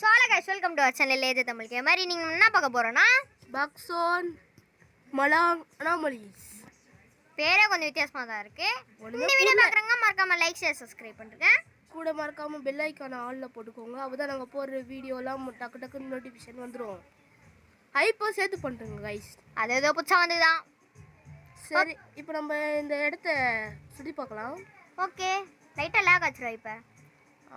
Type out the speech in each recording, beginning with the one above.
So guys welcome to our channel லேஜ Tamil gamer. நீங்கள் என்ன பார்க்க போகிறோன்னா பக்ஸோன் மலாங் அனாமலிஸ். பேரே கொஞ்சம் வித்தியாசமாக தான் இருக்குது. இந்த வீடியோ பார்க்குறவங்க மறக்காமல் லைக் ஷேர் சப்ஸ்கிரைப் பண்ணுறேன். கூட மறக்காமல் பெல் ஐக்கான ஆலில் போட்டுக்கோங்க. அப்போ தான் நாங்கள் போடுற வீடியோலாம் டக்கு டக்குன்னு நோட்டிஃபிகேஷன் வந்துடும். ஹைப்போ சேர்த்து பண்ணுறோங்க கைஸ். அது ஏதோ புதுசாக வந்து தான். சரி, இப்போ நம்ம இந்த இடத்த சுற்றி பார்க்கலாம். ஓகே, லைட்டாக லேக் ஆச்சுடா இப்போ.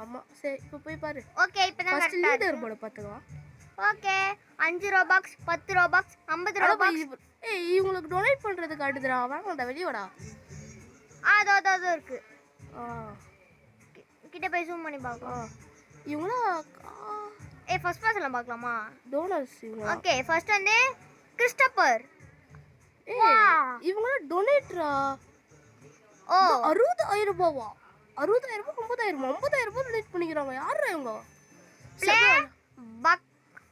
ஆமாம், சரி இப்போ போய் பாரு. ஓகே, இப்போ தான் ஃபர்ஸ்ட் லீடர் போர்டை பார்த்துக்கலாம். Okay, 5 Ro-Pax, 10 Ro-Pax, 50 Ro-Pax. ஏய், இவங்களுக்கு டொனேட் பண்ணுறதுக்கு அடுத்துடா. வாங்கடா, வெளியே வாடா. அதோ இருக்கு. கிட்ட போய் ஜூம் பண்ணி பார்க்கலாம். இவங்களாம் ஃபர்ஸ்ட் பர்சன்ல பார்க்கலாமா? டோனர்ஸ் இவங்க. ஓகே, ஃபர்ஸ்ட் வந்து கிறிஸ்டோபர். இவங்களாம் டொனேட்ரா. ஓ, 60,000 ரூபாவா? 60,000 50,000 50,000 டொனேட் பண்ணிக்கிறாங்க. யாரா இவங்க?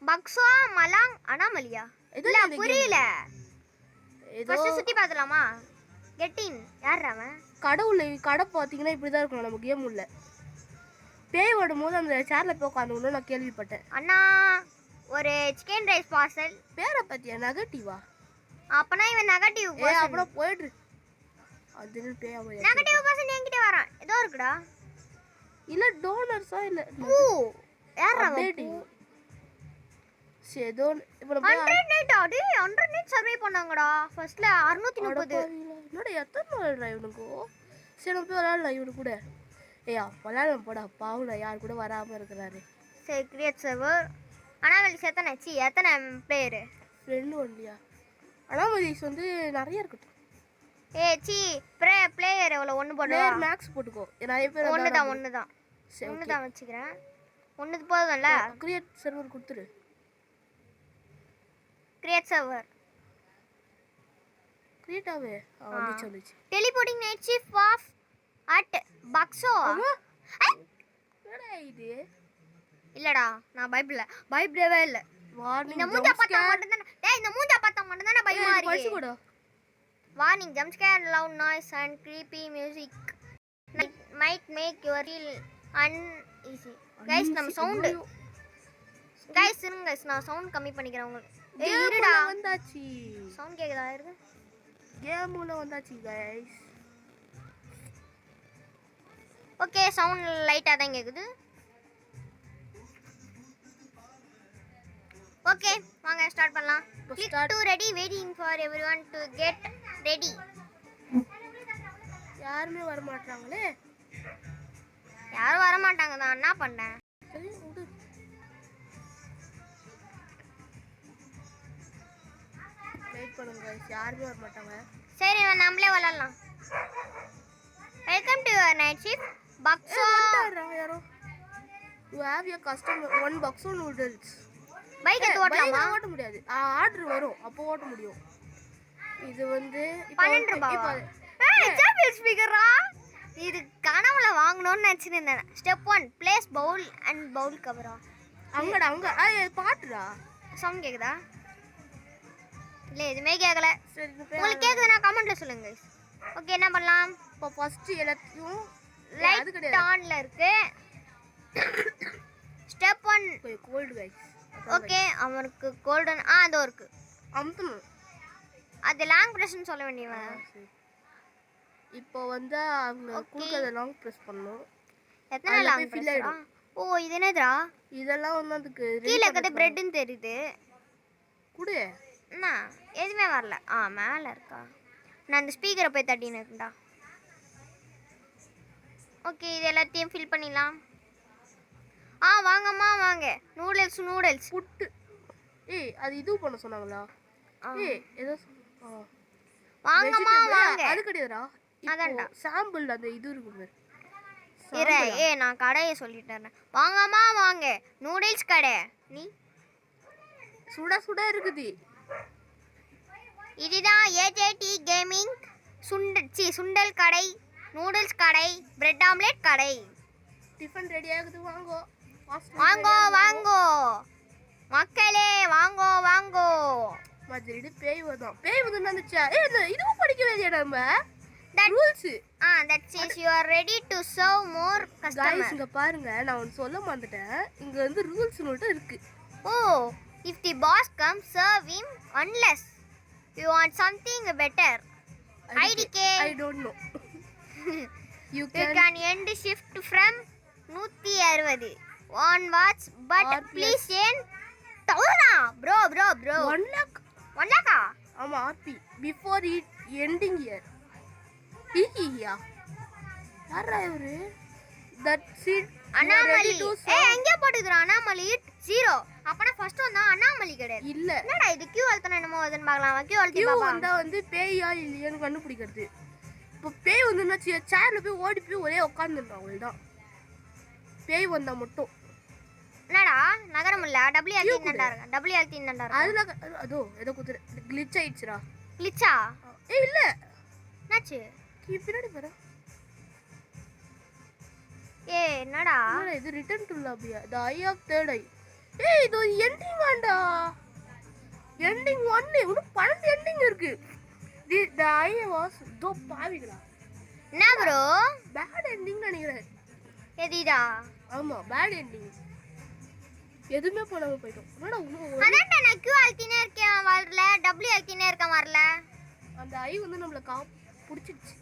பக்ஸோ மலாங் அனாமலியா? இல்ல புரியல. ஃபர்ஸ்ட் சுத்தி பார்த்தலாமா? கெட்டின் யார் அவன்? கடவுளை கடை பார்த்தீங்கன்னா இப்படி தான் இருக்கணும் நம்ம கேம் உள்ள. பேய் ஓடும் போது அந்த சேர்ல போய் உட்காந்துக்கணும் நான் கேள்விப்பட்டேன். அண்ணா ஒரு சிக்கன் ரைஸ் பார்சல். பேரை பத்தியா? நெகட்டிவா? அப்பனா இவன் நெகட்டிவ் பர்சன். அப்புறம் போயிடு. அது பேயா போய் நெகட்டிவ் பர்சன் என்கிட்ட வரான். ஏதோ இருக்குடா. இல்ல டோனர்ஸா இல்ல. ஓ, யார் அவன்? சேதோ இப்போ 100 நைட் ஆடி 100 நைட் சர்வே பண்ணாங்கடா. ஃபர்ஸ்ட்ல 630. என்னடா எத்தனை நாள் இவனுக்கு? சரி நம்ம போய் விளையாடலாம் இவனு கூட. ஏயா விளையாடலாம் போடா. பாவுல யார் கூட வராமல் இருக்கிறாரு. சரி, கிரியேட் சர்வர். அனாமலிஸ் எத்தனை பிளேயரு? ஃப்ரெண்டு ஒன்லியா? அனாமலிஸ் வந்து நிறைய இருக்கட்டும். பிளேயர் எவ்வளோ? ஒன்று போடுவா? மேக்ஸ் போட்டுக்கோ. நிறைய பேர் ஒன்று தான் வச்சுக்கிறேன். ஒன்று போதும்ல. கிரியேட் சர்வர் கொடுத்துரு. கிரியேட் சர்வர் கிரியேட்டாவே வந்துச்சு வந்துச்சு. Teleporting night chief of at Bakso. என்னடா இது? இல்லடா, நான் பயப்படவே இல்லை. இந்த மூஞ்சா பார்த்தா மட்டும் தானே பயமா இருக்கு. Warning, jump scare, loud noise and creepy music might make your feel uneasy. Guys நம்ம சவுண்ட் கைஸ் இருங்க கைஸ், நான் சவுண்ட் கம்மி பண்ணிக்கிறேன் உங்களுக்கு. இருடா, வந்தாச்சு. சவுண்ட் கேக்குதா? இருக்கு, கேம் உள்ள வந்தாச்சு கைஸ். ஓகே, சவுண்ட் லைட்டா தான் கேக்குது. ஓகே, வாங்க ஸ்டார்ட் பண்ணலாம். click to ready, waiting for everyone to get ready. யாருமே வர மாட்டாங்களே. யாரும் வர மாட்டாங்க தான். என்ன பண்ணேன்? வெயிட் பண்ணுங்க गाइस, யாருமே வர மாட்டாங்க. சரி, நம்மளே விளையாடலாம். Welcome to your night shift Bakso. யாரோ you have a custom 1 Bakso noodles. Bike எடுத்து ஓட்டலாமா? ஓட்ட முடியாது. ஆர்டர் வரும் அப்போ ஓட்ட முடியும். இது வந்து 12 ரூபாய். சாம்பிள் ஸ்பீக்கரா? இது கனவுல வாங்கணும்னு நினைச்சிருந்தேன். Step 1 place bowl and bowl கவரா. அங்க பாட்டுடா. சவுண்ட் கேக்குதா? இல்ல, எதுமே கேட்கல. சரி, உங்களுக்கு கேக்குதுன்னா கமெண்ட்ல சொல்லுங்க गाइस. ஓகே, என்ன பண்ணலாம்? இப்போ ஃபர்ஸ்ட் எல்லாத்தையும் லைட் ஆன்ல இருக்கு. Step 1 gold guys. ஓகே, அவருக்கு கோல்டன் அதோ இருக்கு. அமுத்தணும். அது லாங் பிரஸ்ன்னு சொல்ல வேண்டியவன். இப்போ வந்து அவங்க குடுக்கறத லாங் பிரஸ் பண்ணனும். எத்தனை லாங் பிரஸ்? ஓ, இது என்னடா? இதெல்லாம் வந்து அதுக்கு கீழ இருக்கிறது பிரெட்னு தெரியுது. குடு. என்ன எதுமே வரல. மேல இருக்கா? நான் அந்த ஸ்பீக்கரை போய் தட்டின்னு இருக்கேன்டா. ஓகே, இது எல்லாத்தையும் ஃபில் பண்ணிடலாம். வாங்கம்மா வாங்க. நூடுல்ஸ் புட்டு. அது இது பண்ண சொன்னாங்களா? ஏதோ வாங்கம்மா வாங்க. அது கிடையாதுடா. அதான்டா சாம்பிள் அந்த இது இருக்கு பாரு. நான் கடையை சொல்லிட்டேன். வாங்கம்மா வாங்க, நூடுல்ஸ் கடை. நீ சுடா இருக்குது. இதுதான் ஏஜேடி கேமிங் சுண்டல் கடை, நூடுல்ஸ் கடை, பிரெட் ஆம்லெட் கடை. டிஃபன் ரெடி ஆகுது. வாங்கோ மக்களே, வாங்கோ. மதுரைடு பேய் வந்து வந்துச்சா? இதுவும் படிக்க வேண்டிய நம்ம rules that says you are ready to serve more customer. Guys இங்க பாருங்க நான் ஒன்னு சொல்ல மறந்துட்டேன் இங்க வந்து ரூல்ஸ் மட்டும் இருக்கு Oh, if the boss comes, serve him unless you want something better. IDK. I don't know. You You can end shift from 160 onwards, but Or please end 1000. Bro. 1 lakh 1 lakh. ஆமா RP before it ending year. யா யாரா இவரு that's it அண்ணாமலி எங்க போட்டுக்குறா அண்ணாமலி 0 அப்பனா first வந்தா அண்ணாமலி கிடையாது இல்ல என்னடா இது கியூ அழுத்தன என்னமோ வருதுன்னு பார்க்கலாம் கியூ அழுத்தி கியூ பாப்பா வந்தா வந்து பேயா இல்லையான்னு கண்டுபிடிக்கிறது இப்போ பேய் வந்துன்னா சேர்ல போய் ஓடி போய் ஒரே உட்காந்துருந்தோம் அவ்வளவுதான் பேய் வந்தா மட்டும் என்னடா நகரம் இல்ல டபிள்யூ அழுத்தி என்னடா இருக்கு டபிள்யூ அழுத்தி என்னடா இருக்கு அதுல அதோ ஏதோ குதிரை கிளிட்ச் ஆயிடுச்சுடா கிளிச்சா இல்ல என்னாச்சு பின்னாடி பாரு என்னடா இது ரிட்டர்ன் டு லாபியா the eye of third eye இது எண்டிங் ஆண்டா எண்டிங் 1 இன்னும் 12 எண்டிங் இருக்கு தி ஐ வாஸ் தோ பாவிங்களா என்ன ப்ரோ பேட் எண்டிங் நினைக்கிறேன் எதிடா ஆமா பேட் எண்டிங் எதுமே பண்ணாம போய்ட்டோம் என்னடா அதான்டா நான் கியூ அழுத்தினே இருக்கேன் வரல டபிள்யூ அழுத்தினே இருக்கேன் வரல அந்த ஐ வந்து நம்மள புடிச்சிடுச்சு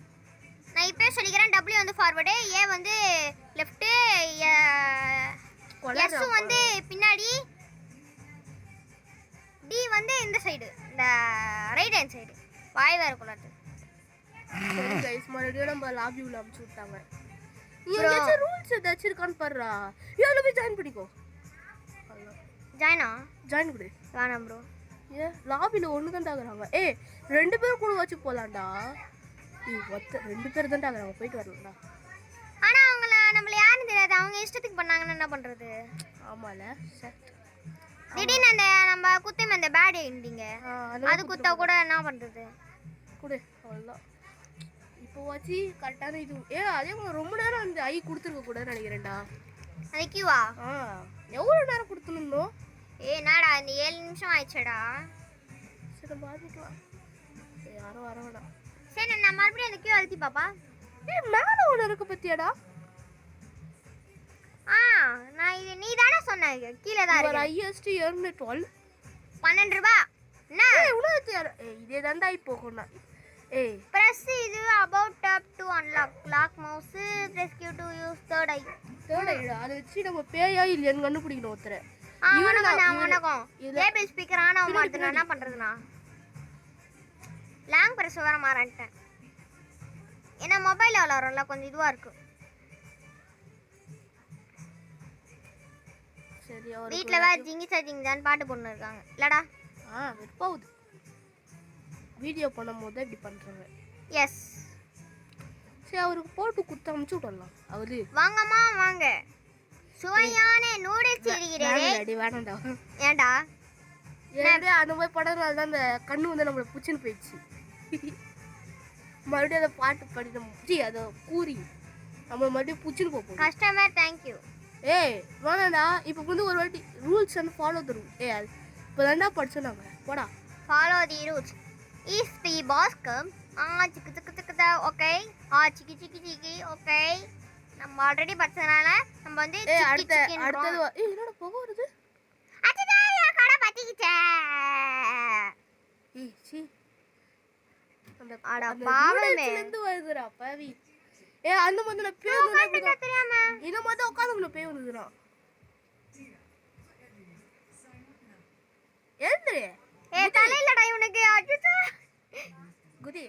நான் இப்பவே சொல்லிக்கிறேன் W வந்து ஃபார்வர்டு A வந்து லெஃப்ட் S வந்து பின்னாடி D வந்து இந்த சைடு இந்த ரைட் ஹேண்ட் சைடு வாய் வேற குளத்து சரி गाइस மறுபடியும் நம்ம லாபி உள்ள அமுச்சு விட்டாங்க நீங்க ரூல்ஸ் ஏதாச்சும் இருக்கான்னு பாருடா இதுல போய் ஜாயின் பண்ணிக்கோ ஜாயின் குடு வேணாம் ப்ரோ லாபில ஒண்ணு தான் ஆகுறாங்க ரெண்டு பேரும் கூட வச்சு போலாம்டா ரெண்டு பேர் தான் ஆகுறாங்க போயிட்டு வரலாம்டா ஆனா நம்மள யாரும் தெரியாது அவங்க இஷ்டத்துக்கு பண்ணாங்கன்னா என்ன பண்றது ஆமால திடீர்னு அந்த நம்ம குத்தம் அந்த பேட் எண்டிங்க அது குத்தா கூட என்ன பண்றது குடு அவ்வளவுதான் இப்போ வச்சு கரெக்டான இது அதே ரொம்ப நேரம் அந்த ஐ கொடுத்துருக்க கூடாதுன்னு நினைக்கிறேன்டா அது கியூவா எவ்வளவு நேரம் கொடுத்துருந்தோம் நாடா இந்த 7 நிமிஷம் ஆயிடுச்சடா சரி பாத்துக்கலாம் யாரும் வர வேணாம் சரி நான் மறுபடியும் அந்த கியூ அழுத்தி பாப்பா மேல ஒண்ணு இருக்கு பத்தியாடா நான் இது நீ தானே சொன்ன கீழே தான் இருக்கு ஹையஸ்ட் earn 12 12 ரூபாய் என்ன உனக்கு இதே தான்டா இப்போ போகணும் press இது about tap to unlock lock mouse press q to use third eye அதை வச்சு நம்ம பேயா இல்லையான்னு கண்டுபிடிக்கணும் ஒருத்தரை வணக்கம் லேபிள் ஸ்பீக்கர் ஆன் ஆக மாட்டேன் என்ன பண்றதுனா லாங் பிரஸ் வர மாறேன்ட்டேன் ஏன்னா மொபைல் விளாட்றோம்ல கொஞ்சம் இதுவா இருக்கு சரி வீட்ல வேற ஜிங்கிசா ஜிங்கான்னு பாட்டு போட்டு இருக்காங்க இல்லடா வெறுப்பாவுது வீடியோ பண்ணும்போது இப்படி பண்றாங்க எஸ் சரி அவருக்கு போட்டு குத்து அமுச்சு விடலாம் அவரு வாங்கம்மா வாங்க சுவையான நூடுல்ஸ் இருக்கிறதே வேணாம்டா ஏன்டா அந்த மாதிரி படம்னால தான் அந்த கண்ணு வந்து நம்மளை புச்சுன்னு போயிடுச்சு மறுபடியும் அதை பாட்டு பாடி அதை கூறி நம்ம மறுபடியும் புச்சுன்னு போகும் கஸ்டமர் தேங்க்யூ வேணாண்டா இப்போ வந்து ஒரு வாட்டி rules and follow the rule இப்போ தாண்டா படிச்சோம் போடா follow the rules if the boss come சிக்கு சிக்கு சிக்கு ஓகே சிக்கி சிக்கி சிக்கி ஓகே நம்ம ஆல்ரெடி படிச்சதனால நம்ம வந்து அடுத்தது என்னோட புகை வருது கடை பத்திக்கிச்சே வருதுடா பாவி அந்த மாதிரி பேய் தெரியாம இத மாதிரி உட்கார்ந்து பேய் வந்துதுடா ஏந்து தலையிலடா இவனுக்கு அச்சச்சோ குதி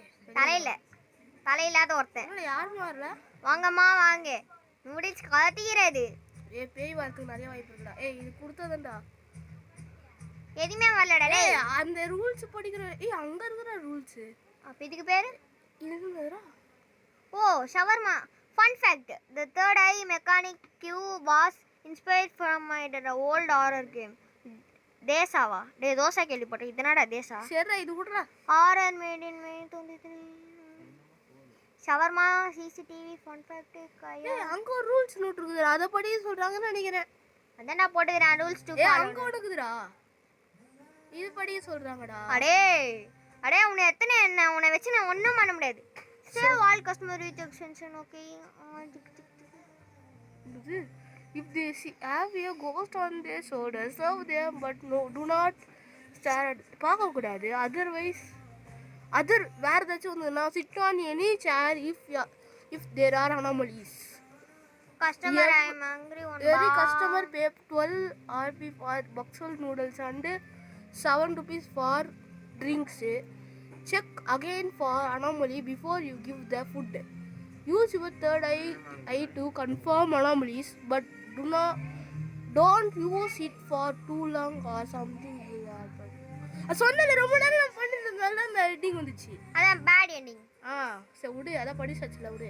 தலையில்லாத ஒருத்தன் யாருமே வரல வாங்கம்மா வாங்க நூடுல்ஸ் கலத்திக்கிறது பேய் வரதுக்கு நிறைய வாய்ப்பு இருக்குடா இது கொடுத்ததுண்டா எதுவுமே வரலடா டேய் அந்த ரூல்ஸ் படிக்கிற அங்க இருக்குற ரூல்ஸ் அப்ப இதுக்கு பேரு இதுங்கடா shawarma fun fact the third eye mechanic Q was inspired from the old horror game தேசாவா டேய் தோசை கேள்விப்பட்டேன் இதனடா தேசா சரிடா இது குடுறா horror made in May 23 shawarma CCTV fun fact அங்க ஒரு ரூல்ஸ் நோட் இருக்குது அத படி சொல்றாங்கன்னு நினைக்கிறேன் அதான் நான் போட்டுக்கிறேன் ரூல்ஸ் 2 அங்க இருக்குதுடா இது படி சொல்றாங்கடா அடே உன்னை எத்தனை என்ன உன்னை வச்சு நான் ஒண்ணும் பண்ண முடியாது Save all customer with extension, okay? If they see have a ghost on their shoulder, serve them, but no, do not stare at. பார்க்க கூடாது. Otherwise, வேற ஏதாச்சும் வந்துன்னா sit on any chair if there are anomalies. Customer, I am angry. Every customer pay 12 Rp for Buxel noodles and 7 rupees for drinks. Check again for anomaly before you give the food. Use your third eye to confirm anomalies, but don't use it for too long or something will happen. சொன்னல ரொம்ப நேரம் பண்ணிட்டு இருந்தால அந்த ending வந்துச்சு. அதான் bad ending. சரி விடு, அத படிச்சல விடு.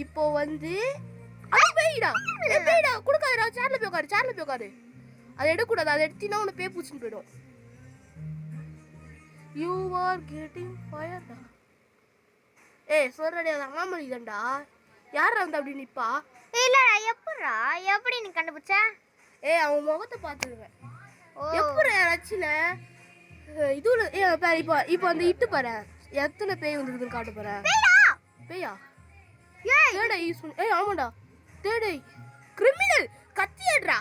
இப்போ வந்து பேய்டா குடுக்காதடா, சேர்ல போய் உட்காரு. அதை எடுக்கக்கூடாது, அதை எடுத்தீங்கன்னா உன்னை பேய் பூச்சின்னு போயிடும். You are getting fired. சொல்றடி, அது அனாமலி தான்டா. யாரா வந்து அப்படி நிப்பா? இல்லடா, எப்படி நீ கண்டுபிடிச்ச? அவன் முகத்தை பார்த்துருங்க. எப்படி ரச்சில இதுல இப்போ அந்த இட்டு பாரு, எத்தனை பேய் வந்துருக்குன்னு காட்டு பாரு. பேயா? தேடை யூஸ் பண்ணி. ஆமாடா, தேடை கிரிமினல். கத்தியேடுறா,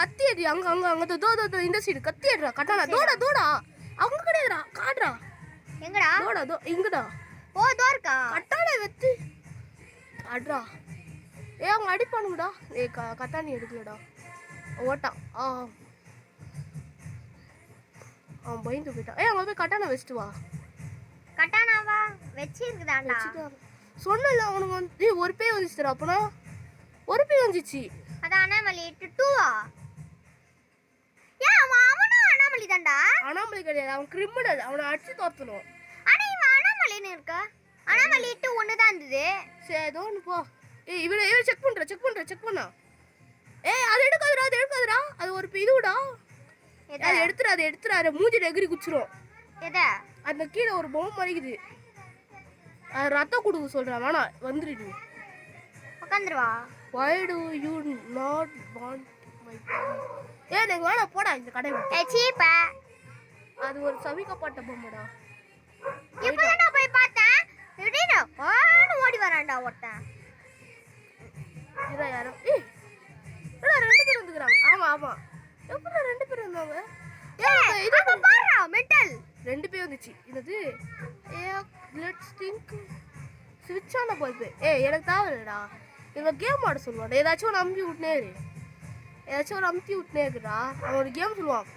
கத்தியேடி. அங்க தோ இந்த சைடு கத்தியேடுறா. கட்டானா தோடா அவங்க கிடையாதுடா, காடுறா. எங்கடா? தோ இங்கடா. ஓ, தோ இருக்கா. கட்டான வெத்து அட்ரா. அவங்க அடிப்பானுங்கடா. கத்தானி எடுக்கலடா, ஓட்டான். அவன் பயந்து போயிட்டான். அவங்க போய் கட்டான வச்சுட்டு வா. கட்டானாவா வச்சிருக்குதாண்டா. சொன்னல அவனுக்கு வந்து ஒரு பேய் வந்துச்சுடா. அப்பனா ஒரு பேய் வந்துச்சு. அதான் அனாமலி 2வா? அவனா அனாமலி தான்டா. அனாமலி கிடையாது, அவன் கிரிமினல். அவனை அடிச்சு தோத்தணும். ஆனா இவன் அனாமலின்னு இருக்க. அனாமலி 2 ஒன்னு தான் இருந்தது. சரி, ஏதோ ஒன்று போ. இவன் செக் பண்ணா. அது எடுக்காதடா. அது ஒரு இதுடா. அதை எடுத்துறாரு. மூஞ்சி எகிரி குச்சிரும். எத? அந்த கீழே ஒரு பொம்மை மறிக்குது. அது ரத்தம் கொடுக்க சொல்றேன். வேணா வந்துரு, நீ உட்காந்துருவா. Why do you not want my body? எனக்கு வேணா, போடா இந்த கடை விட்டு. சீப்பா. அது ஒரு சவிக்கப்பட்ட பொம்மைடா. எப்பதான் போய் பார்த்தேன், திடீர்னு ஓடி வரான்டா ஒருத்தன். இதான் யாரும். ரெண்டு பேர் வந்துக்கிறாங்க. ஆமா எப்படி ரெண்டு பேர் வந்தாங்க? மெட்டல் 2 பேர் வந்துச்சு. என்னது? லெட்ஸ் திங்க் ஸ்விட்ச் ஆன பல்பு. எனக்கு தேவையில்லடா. இவன் கேம் ஆட சொல்லுவான். ஏதாச்சும் ஒரு அமுத்தி விட்டுனே இருக்குடா. அவன் ஒரு கேம் சொல்லுவான்,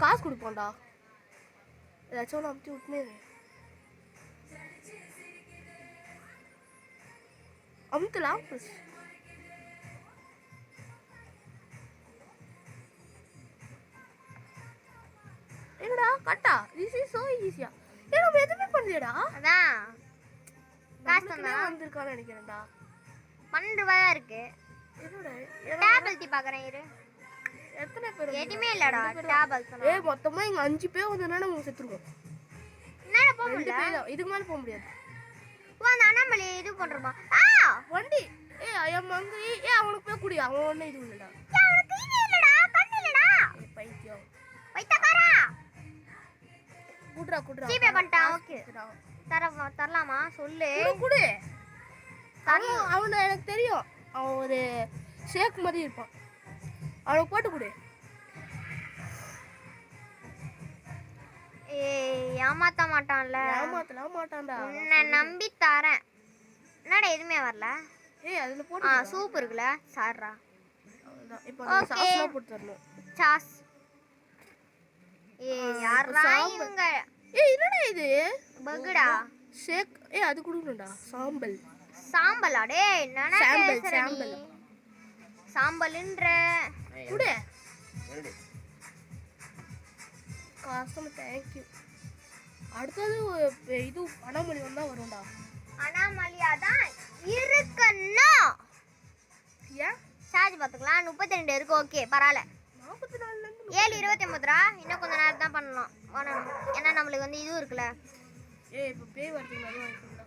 காசு கொடுப்பான்டா. ஏதாச்சும் ஒரு அமுத்தி விட்டுனே இரு. அமுத்தலாம். என்னடா கட்டா? திஸ் இஸ் சோ ஈஸியா. நம்ம எதுவுமே பண்ணலடா. அதான் காசு வந்திருக்கான்னு நினைக்கிறேன்டா. 12 ரூபாயா இருக்கு. என்னடா டேபிள் தி பாக்குறேன் இரு. எத்தனை பேர்? எதுமே இல்லடா, டேபிள் சொன்னா. மொத்தமா இங்க 5 பேர் வந்தனா நம்ம செத்துறோம். என்னடா போக முடியல? இதுக்கு மேல போக முடியாது. அந்த அனாமலி இது பண்றமா? வண்டி. ஐ அம் ஹங்கிரி. அவனுக்கு போய் குடி. அவன் ஒண்ணே இது இல்லடா. அவனுக்கு இது இல்லடா, கண்ணு இல்லடா. பைத்தியம். பைத்தியக்காரா. குடுறா. ஜிபே பண்ணிட்டான். ஓகே. தரலாமா சொல்லு. குடு. அவன எனக்கு தெரியும். அவன் ஒரு ஷேக் மாதிரி இருப்பான். அவனுக்கு போட்டு கொடு. ஏமாத்த மாட்டான்ல? ஏமாத்தலாம் மாட்டான்டா. நான் நம்பி தரேன். என்னடா எதுவுமே வரல? அதுல போட்டு சூப் இருக்குல, சார்ரா. இப்போ சாஸ்லாம் போட்டு தரணும். சாஸ். யாரா இவங்க? என்னடா இது? பகுடா. ஷேக். அது குடுங்கடா. சாம்பலா? டேய் என்னடா பேசுற நீ? சாம்பல்ன்ற குடு. Custom thank you. அடுத்து இது அனாமலி வந்தா வரும்டா. அனாமலியா தான் இருக்கணும். ஏன்? சார்ஜ் பாத்துக்கலாம். 32 இருக்கு. ஓகே பரவாயில்ல. 44 ல இருந்து 7:29 இன்னும் கொஞ்ச நேரம் தான் பண்ணணும். ஏன்னா நம்மளுக்கு வந்து இது இருக்குல்ல. இப்போ பேய் வரதுக்கு மாதிரி வந்துடா.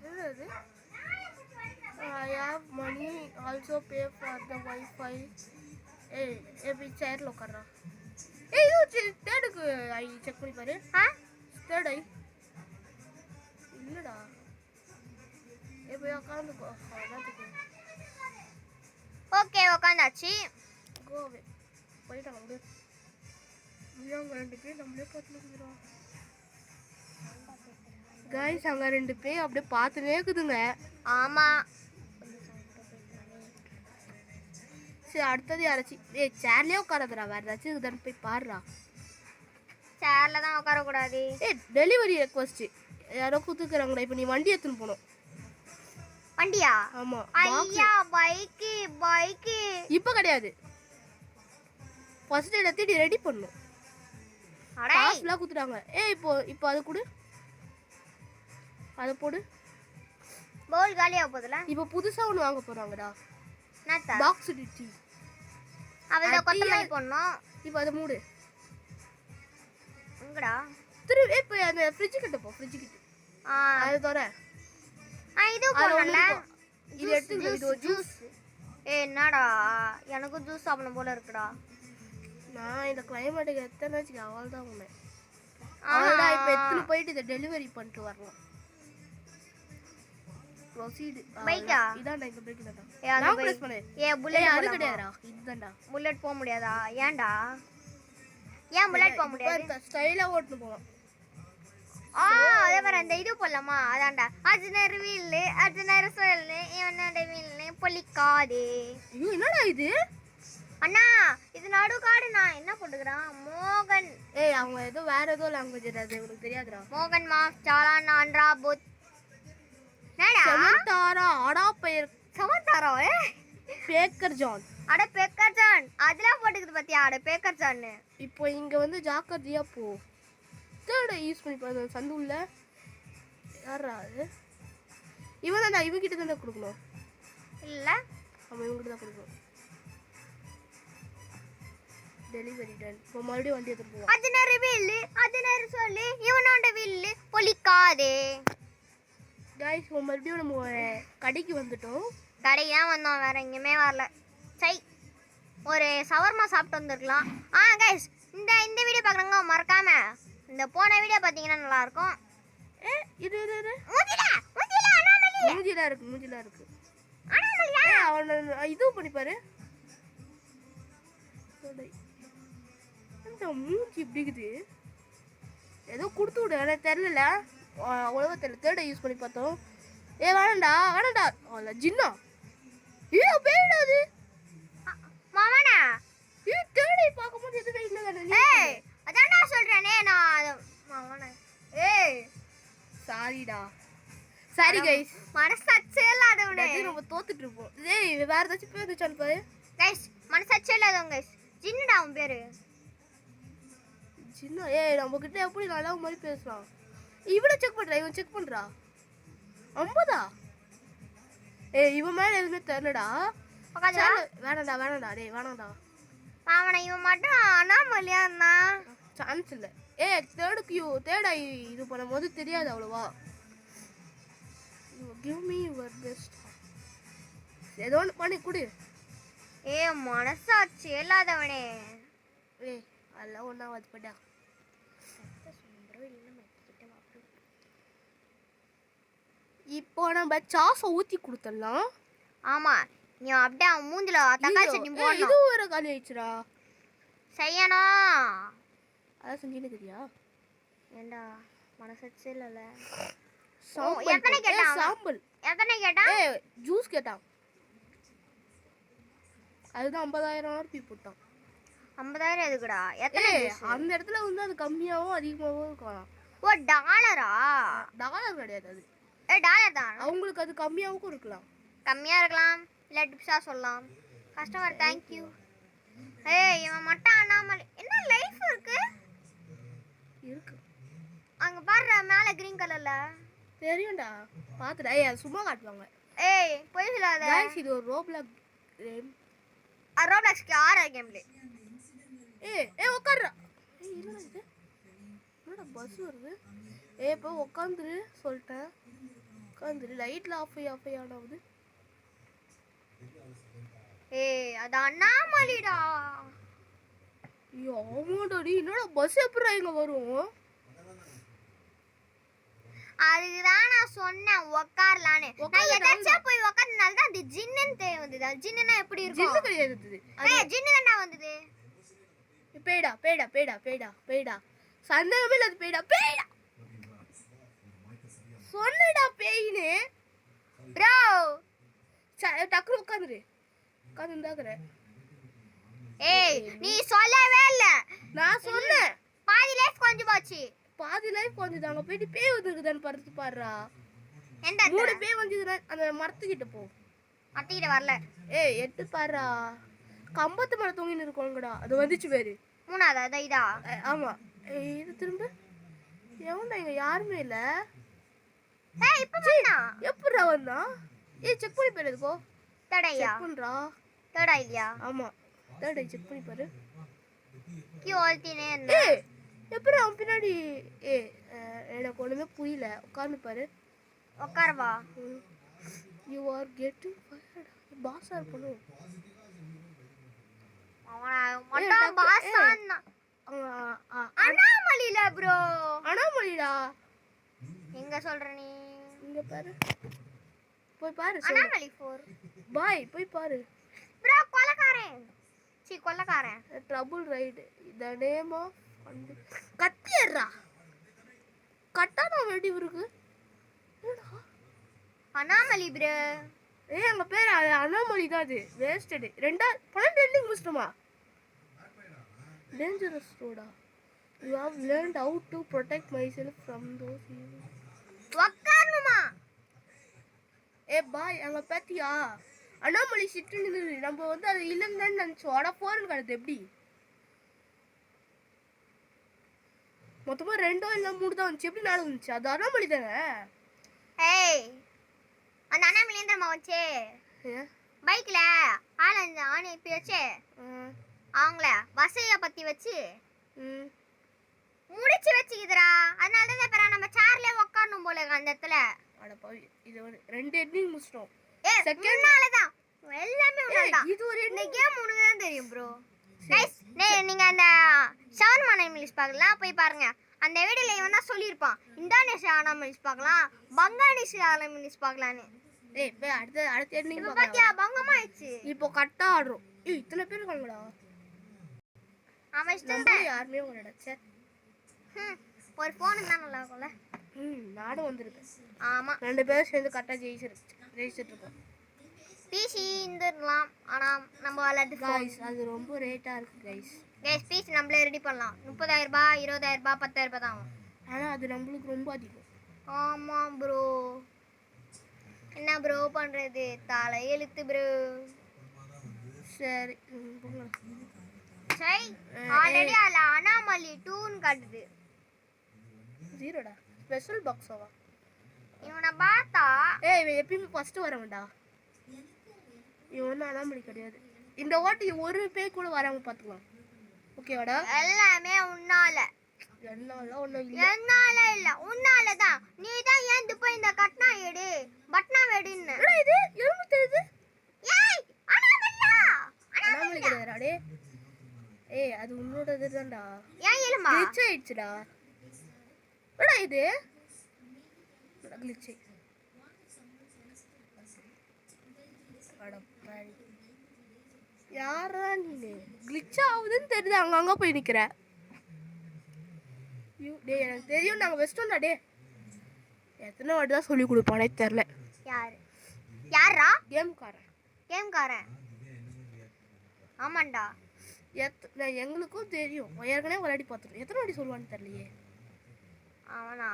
என்னது? I have money also pay for the Wi-Fi. எப்படி சேர்ல உட்கார்றா? ஏய் இது தேடுக்கு ஐ செக் பண்ணி பாரு. தேர்ட் ஐ இல்லடா. போய் உட்காந்துக்கோ. ஓகே உட்காந்தாச்சு. கோவே போயிட்டாங்க அப்படியே. இவங்க 2 பேர் நம்மளே பார்த்துருக்குறோம். கைஸ் அங்க 2 பேர் அப்படியே பார்த்துனே இருக்குதுங்க. ஆமா. சரி அடுத்தது யாராச்சு சேர்லயே உட்காரதுடா. வேற ஏதாச்சும் இதுதானே போய் பாருடா. சேர்ல தான் உட்கார கூடாது. டெலிவரி ரெக்வஸ்ட் யாரோ கொடுத்துக்கிறாங்கடா. இப்போ நீ வண்டி எடுத்துன்னு போகணும். வண்டியா? ஆமா. ஐயா பைக்கு இப்போ கிடையாது. ஃபர்ஸ்ட் எடுத்து நீ ரெடி பண்ணணும். காசுலாம் கொடுத்துட்டாங்க. இப்போ அது கொடு. அதை போடு. பவுல் காலியா போகுதுல. இப்போ புதுசா ஒன்று வாங்க போறாங்கடா. என்னத்த? பாக்ஸ் டிட்டி. அவள கொத்தமல்லி போடணும். இப்போ அதை மூடு. எங்கடா? இப்போ அந்த ஃப்ரிட்ஜ் கிட்ட போ. ஃப்ரிட்ஜ் கிட்ட. அது தர. இது போடல. இது எடுத்து இது ஜூஸ். என்னடா எனக்கு ஜூஸ் சாப்பிடணும் போல இருக்குடா. நான் இந்த கிளைமேட்டுக்கு எத்தனைச்சு அவள் தான் உண்மை. அவள்டா இப்போ எடுத்துன்னு போயிட்டு இதை டெலிவரி பண்ணிட்டு வரலாம். ப்ரொசீட். பைக்கா? இதான்டா இந்த பைக் தான்டா. நான் பிரஸ் பண்ணு. புல்லட் அது கிடையாதுடா. இதுதான்டா. புல்லட் போக முடியாதா? ஏன்டா? ஏன் புல்லட் போக முடியாது? ஸ்டைலா ஓட்டுன்னு போலாம். அதே வேற அந்த இது போடலாமா? அதான்டா அர்ஜுனர் வீல்லு அர்ஜுனர் சொல்லு இவனோட வீல்லு பொலிக்காதே. ஐயோ என்னடா இது? அண்ணா இது நடுக்காடு. நான் என்ன போட்டுக்கிறான்? மோகன். அவங்க ஏதோ வேற ஏதோ லாங்குவேஜ் அது உனக்கு தெரியாதுடா. மோகன் மாஸ் சாலான் ஆண்ட்ரா புத். என்னடா? சமந்தாரா அடா பெயர். சமந்தாரா? Baker John. அட பேக்கர் ஜான். அதெல்லாம் போட்டுக்குது பாத்தியா? அட பேக்கர் ஜான். இப்போ இங்க வந்து ஜாக்கிரதையா போ. தேர்ட் யூஸ் பண்ணி பாரு. சந்துள்ள யாரா அது? இவன் தான். இவன் கிட்ட தான் கொடுக்கணும். இல்ல ஆமா இவன் கிட்ட தான் கொடுக்கணும். Delivery done. இப்போ மறுபடியும் வண்டி எடுத்துட்டு போவோம். அர்ஜுனர் வீல்லு அர்ஜுனர் சொல்லு இவனோட வீல்லு பொலிக்காதே. गाइस இப்போ மறுபடியும் நம்ம கடைக்கு வந்துட்டோம். கடைக்கு தான் வந்தோம். வேற எங்கேயுமே வரல. சை ஒரு சவர்மா சாப்பிட்டு வந்திருக்கலாம். கைஸ் இந்த வீடியோ பார்க்குறவங்க மறக்காம இந்த போன வீடியோ பார்த்தீங்கன்னா நல்லா இருக்கும். இது மூஞ்சில இருக்கு. அவன இது பண்ணி பாரு. இந்த மூஞ்சி இப்படி இருக்குது. ஏதோ கொடுத்து விடு. எனக்கு தெரியல. அவ்வளவா தெரியல. தேர்ட் யூஸ் பண்ணி பார்த்தோம். வேணாண்டா அவள ஜின்னா. பேடாது மாமானா. தேர்ட் பார்க்கும்போது எதுவே இல்லை. அதான்டா சொல்றேனே நான் மாமானா. சாரிடா. Sorry guys. மனசாட்சி இல்லாதவனே. நம்ம தோத்துட்டு இருப்போம். வேற ஏதாச்சும் பேர் வந்துச்சான்னு பாரு. கைஸ் மனசாட்சி இல்லாதவங்க கைஸ். ஜின்னுடா அவன் பேரு. ஜின்னா. நம்ம கிட்ட எப்படி நல்லா மாதிரி பேசுறான். இவனை செக் பண்றா. இவன் செக் பண்றா. 50. இவன் மேல எதுவுமே தெரியலடா. வேணாண்டா. வேணாண்டா. மாமனா இவன் மட்டும் அனாமலியா இருந்தான். சான்ஸ் இல்ல. தேர்ட் இது பண்ணும்போது தெரியாது அவ்வளவா. Give me your best. ஏதோ ஒன்று பண்ணி கொடு. மனசாட்சி இல்லாதவனே. அதெல்லாம் ஒன்றா வச்சுப்பட்டா. இப்போ நம்ம சாஸை ஊற்றி கொடுத்துடலாம். ஆமா நீ அப்படியே அவன் மூஞ்சில தக்காளி சட்னி போடணும். இது ஒரு காலி ஆயிடுச்சுடா. செய்யணும். அதான் செஞ்சுன்னு தெரியா? ஏண்டா மனசாட்சி இல்லைல்ல. எத்தனை கேட்டான்? சாம்பல். எத்தனை கேட்டான்? ஜூஸ் கேட்டான். அதுதான் 50,000 ரூபாய் போட்டான். 50,000 எதுக்குடா? எத்தனை அந்த இடத்துல வந்து அது கம்மியாகவும் அதிகமாகவும் இருக்கலாம். டாலரா? டாலர் கிடையாது அது. டாலர் தான். அவங்களுக்கு அது கம்மியாகவும் இருக்கலாம். கம்மியா இருக்கலாம். இல்ல டிப்ஸா சொல்லலாம். Customer thank you. இவன் மட்டும் அண்ணாமலை. என்ன லைஃப் இருக்கு? அங்க பாரு மேல கிரீன் கலர்ல. தெரியும்டா. பாத்துடா. அது சும்மா காட்டுவாங்க. போய் சொல்லாத. गाइस இது ஒரு ரோப்ளாக் கேம். ரோப்ளாக்ஸ்க்கு ஆர் கேம்ல. உட்கார்றா. என்னடா இது? என்னடா பஸ் வருது? இப்போ உட்காந்துரு சொல்லிட்டேன். உட்காந்துரு. லைட்ல ஆஃப் ஆனாவது. அது அண்ணாமலைடா. ஐயோ ஆமாடாடி, என்னடா பஸ் எப்படா இங்க வரும்? அதுதான் நான் சொன்னேன் உட்காரலான்னு. நான் எதாச்சா போய் உட்கார்ந்தனால தான் அந்த ஜின்னுன்னு தெரிய வந்தது. ஜின்னுனா எப்படி இருக்கும்? ஜின்னு கிடையாது. ஏய் ஜின்னு தான்டா வந்தது. பேடா பேடா பேடா பேடா பேடா சந்தேகமே இல்லை, அது பேடா பேடா சொன்னடா பேயின்னு. ப்ரோ டக்குனு உட்காந்துரு, உட்காந்துருந்தாக்குற. ஏய் நீ சொல்லவே இல்ல. நான் சொன்னேன் பாதி லைஃப் கொஞ்சம் போச்சு. பாதி லைஃப் கொஞ்சம் அங்க போயிட்டு பேய் வந்துருக்குதான்னு படுத்து பாடுறா. எந்த 3 பேய் வந்துதுன்னா அந்த மரத்துக்கிட்ட போ. மத்திக்கிட்ட வரல. ஏய் எட்டு பாடுறா, கம்பத்து மேல தூங்கின்னு இருக்கோங்கடா. அது வந்துச்சு பேரு. மூணாவது அதான் இதா. ஆமா. இது திரும்ப எவன்டா, இங்க யாருமே இல்ல. ஏய் இப்ப வந்தா எப்படிடா வந்தா? ஏய் செக் பண்ணி பாரு. போ தடையா செக் பண்றா. தடா இல்லையா? ஆமா தேர்ட் ஐ செக் பண்ணி பாரு. கீ ஓல்தினே என்ன? ஏய் எப்படி அவன் பின்னாடி? ஏய் எனக்கு ஒண்ணுமே புரியல. உட்கார்ந்து பாரு. உட்காரவா? You are getting fired. பாஸா இருப்பணும். அவன மொட்டை பாஸான்னா அனாமலில ப்ரோ. அனாமலிடா. எங்க சொல்ற நீ? இங்க பாரு, போய் பாரு. அனாமலி 4 பாய் போய் பாரு. ப்ரோ கொலகாரன். கொல்லக்காரன். Trouble ride the name of கத்தியறா. கட்டானா வெடி இருக்கு. Anomaly bro. ஏய் அங்க பேர் அனாமலி தான். அது வேஸ்டட். 12 எண்டிங் முடிச்சிட்டோமா? டேஞ்சரஸ் ரோடா. You have learned how to protect myself from those evil. உட்காரணுமா? ஏ பாய் அங்க பாத்தியா அனாமலி சிட்டுன்னு நம்ம வந்து அது இல்லைன்னு நினைச்சோம். ஆனா போறன்னு கிடையாது. எப்படி மொத்தமா 2 இல்ல 3 தான் வந்துச்சு. எப்படி நாலு வந்துச்சு? அது அனாமலி தானே. ஏய் அந்த அனாமலி எந்த வச்சே பைக்ல ஆளஞ்ச ஆணி இப்ப வச்சு அவங்கள வசைய பத்தி வச்சு முடிச்சு வச்சுக்குதுடா. அதனால தான் பேர நம்ம சேர்ல உட்காரணும் போல அந்த இடத்துல. அட பாவி, இது ஒரு 2 எண்டிங் முடிச்சிட்டோம். செகண்ட் நாளதான் எல்லாமே உனதான். இது ஒரு இந்த கேம் உனக்கு தான் தெரியும் ப்ரோ. கைஸ் நீங்க அந்த ஷவர்மா அனாமலிஸ் பார்க்கலாம், போய் பாருங்க. அந்த வீடியோல இவன் தான் சொல்லியிருப்பான் இந்தோனேஷியா அனாமலிஸ் பார்க்கலாம், பங்களாதேஷ் அனாமலிஸ் பார்க்கலான்னு. ஏய் பே அடுத்த எண்டிங் இப்போ பாத்தியா பங்கமா ஆயிடுச்சு. இப்போ கட்டா ஆடுறோம். ஏய் இத்தனை பேர் இருக்காங்கடா. அவன் இஷ்டம் நம்ம யாருமே வரடா. சே ஒரு ஃபோன் இருந்தா நல்லா இருக்கும்ல. நானும் வந்திருக்கேன். ஆமா 2 பேரும் சேர்ந்து கட்டா ஜெயிச்சிட்டு இருக்கோம். பிசி இருந்துடலாம் ஆனா நம்ம விளையாட்டு गाइस அது ரொம்ப ரேட்டா இருக்கு गाइस. பிசி நம்மளே ரெடி பண்ணலாம். 30,000 ரூபாய் 20,000 ரூபாய் 10,000 ரூபாய் தான் ஆகும். ஆனா அது நம்மளுக்கு ரொம்ப அதிகம். ஆமா ப்ரோ. என்ன ப்ரோ பண்றது? தலை எழுத்து ப்ரோ. சரி போங்க. சை ஆல்ரெடி அல அனாமலி 2 ன்னு காட்டுது. 0டா. ஸ்பெஷல் பாக்ஸவா? இவனை பார்த்தா ஏய் இவன் எப்பயுமே ஃபர்ஸ்ட் வரவன்டா. இவன் அனாமலி கிடையாது. இந்த ஓட்டி ஒரு பேய் கூட வராம பாத்துக்கலாம். ஓகேவாடா? எல்லாமே உன்னால. என்னால ஒண்ணு இல்ல. என்னால இல்ல உன்னால தான். நீ தான் ஏந்து போய் இந்த கட்னா எடு பட்னா வெடின்னு. என்னடா இது? எலும்பு தெரியுது. ஏய் அனாமலியா? அனாமலி கிடையாதுடா டேய். ஏய் அது உன்னோடது தான்டா. ஏன் எலும்பா? கிளிச் ஆயிடுச்சுடா. என்னடா இது? கிளிச். அடப்பாவி. யாரா நீ? கிளிச் ஆகுதுன்னு தெரியுது, அங்கங்க போய் நிக்கிற. டேய் எனக்கு தெரியும் நாங்க வெஸ்டர்ன்டா டேய். எத்தனை வாட்டி தான் சொல்லி கொடுப்பானே தெரியல. யாரா? கேம்காரன். ஆமாண்டா. எங்களுக்கும் தெரியும். ஏற்கனவே விளையாடி பார்த்துருக்கோம். எத்தனை வாட்டி சொல்லுவான்னு தெரியலையே. அவனா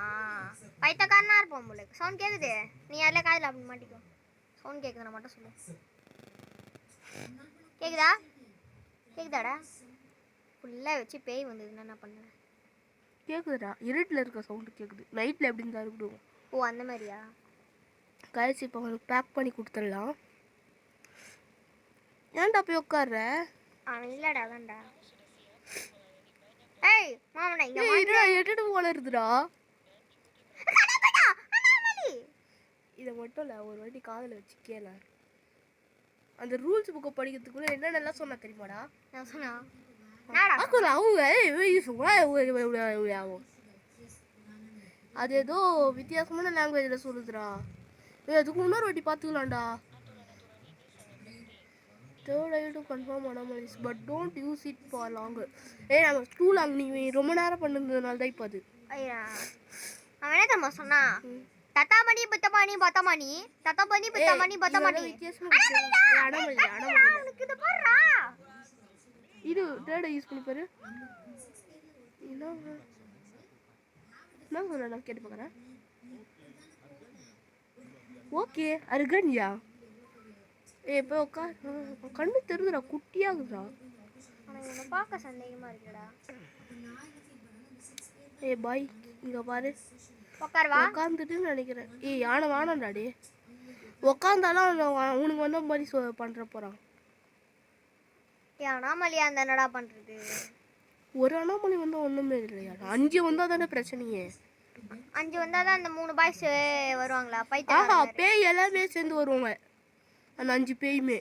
பைத்தக்காரனா இருப்பான் போல. சவுண்ட் கேக்குது. நீ யாரில காதுல அப்படி மாட்டிக்கோ. சவுண்ட் கேக்குதுனா மட்டும் சொல்லு. கேக்குதா? கேக்குதாடா? ஃபுல்லா வச்சு பேய் வந்ததுன்னா என்ன பண்ணுவ? கேக்குதுடா. இருட்டில் இருக்க சவுண்ட் கேக்குது. நைட்ல எப்படி இருந்தா இருக்கட்டும். ஓ அந்த மாதிரியா? கைஸ் இப்போ உங்களுக்கு பேக் பண்ணி கொடுத்துடலாம். ஏன்டா போய் உட்கார்ற? அவன் இல்லடா அதான்டா. ஏய் மாமடா இங்க வா. இதுடா எட்டடு போல இருக்குடா. அனாமலி. இத மட்டும் இல்ல ஒரு வாட்டி காதுல வச்சு கேள. அந்த ரூல்ஸ் புக் படிக்கிறதுக்குள்ள என்னென்னலாம் சொன்னா தெரியுமாடா? நான் சொன்னா என்னடா அக்குல அவங்க அது ஏதோ வித்தியாசமான லாங்குவேஜ்ல சொல்லுதுடா. அதுக்கு இன்னொரு வாட்டி பார்த்துக்கலாம்டா. Third, I to confirm anomalies, but don't use it for longer. நம்ம too long நீ ரொம்ப நேரம் பண்ணதுனால தான் இப்போ அது. ஐயா அவன் என்ன தெரியுமா சொன்னா தத்தாமணி புத்தமணி பத்தமணி தத்தமணி புத்தமணி பத்தமணி உனக்கு இது பாருடா இது டேடா யூஸ் பண்ணி பாரு. என்ன சொல்ல நான் கேட்டு பார்க்குறேன். ஓகே அருகன்யா இப்போ கண்ணு தெரியுதுடா, குட்டியாகுதுடா. உனக்கு என்ன பார்க்க சந்தேகமா இருக்குடா. பாய் இங்க பாரு உட்காருவா உட்காந்துட்டு நினைக்கிறேன். யானை வானம்டாடி உட்காந்தாலும் உனக்கு வந்த மாதிரி பண்ற போறான். அனாமலியா அந்த என்னடா பண்றது? ஒரு அனாமலி வந்தா ஒண்ணுமே இல்லையா? 5 வந்தா தானே பிரச்சனையே. 5 வந்தாதான் அந்த 3 பாய்ஸ் வருவாங்களா? ஆஹா பேய் எல்லாமே சேர்ந்து வருவாங்க அந்த 5 பேயுமே.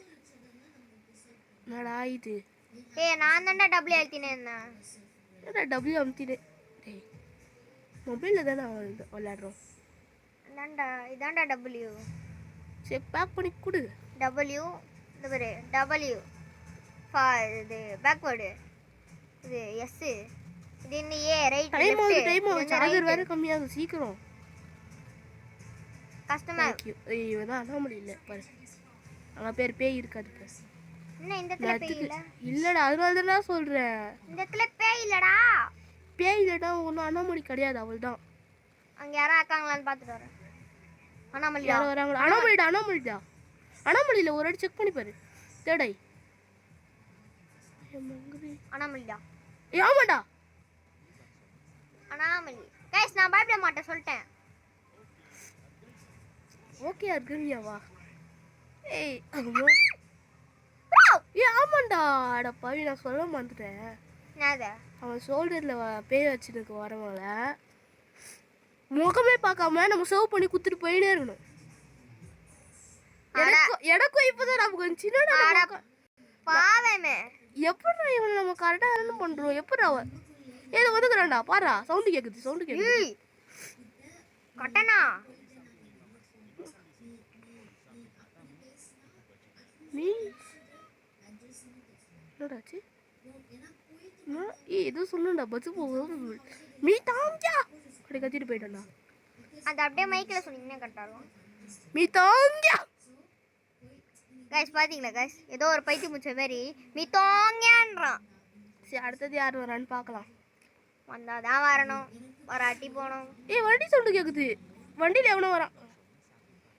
என்னடா இது? நான் தான்டா டபுள் எழுத்தினேன். என்னடா டபுள் அமுத்தினே? மொபைலில் தானே விளையாடுறோம். இதான்டா டபுள்யூ. சரி பேக் பண்ணி கொடு. டபுள்யூ இது பாரு டபுள்யூ இது பேக்வேர்டு இது எஸ் இது என்ன ஏ ரைட் டைம் ஆகுது சார்ஜர் வேற கம்மியாகுது சீக்கிரம். கஸ்டமர் இவன் தான் அனாமலி இல்லை பாரு. அங்கே பேர் பேய் இருக்காது பாரு. என்ன இந்த இடத்துல பேய் இல்ல? இல்லடா அதனால தான் சொல்கிறேன். இந்த இடத்துல பேய் இல்லடா. பேய் இல்லடா ஒன்றும் அனாமலி கிடையாது அவள் தான். அங்கே யாரா இருக்காங்களான்னு பார்த்துட்டு வரேன். அனாமலி யாரும் வராங்களா? அனாமலிடா அனாமலியில் ஒரு வாட்டி செக் பண்ணி பாரு. தேடை அனாமலிடா. ஆமாடா அனாமலி. கைஸ் நான் பயப்பட மாட்டேன் சொல்லிட்டேன். ஓகே அர்கனியாவா? ஆமாண்டா. அட பாவி நான் சொல்ல மாட்டேன். என்னது? அவன் ஷோல்டர்ல பேய் வச்சுருக்கு வரவங்கள முகமே பார்க்காம நம்ம சர்வ் பண்ணி குத்துட்டு போயிட்டே இருக்கணும். எனக்கும் இப்பதான் நமக்கு கொஞ்சம் சின்னடா பாவமே. எப்படா இவனை நம்ம கரெக்டா என்ன பண்றோம்? எப்படா ஏதோ ஒதுக்குறான்டா பாரா. சவுண்ட் கேக்குது. கட்டனா நீ என்னடாச்சு? ஏதோ சொல்லுண்டா பஸ் போகுது. மீ தாங்கா அப்படி கத்திட்டு போயிட்டா. அது அப்படியே மைக்ல சொன்னீங்கன்னா கட்டாரும். மீ தாங்கா கைஸ் பாத்தீங்களா கைஸ்? ஏதோ ஒரு பைத்தி முச்ச மாதிரி மீ தாங்கன்றான். சரி அடுத்தது யார் வரான்னு பார்க்கலாம். வந்தாதான் வரணும், வராட்டி போனோம். வண்டி சவுண்டு கேக்குது. வண்டியில எவனோ வரான்.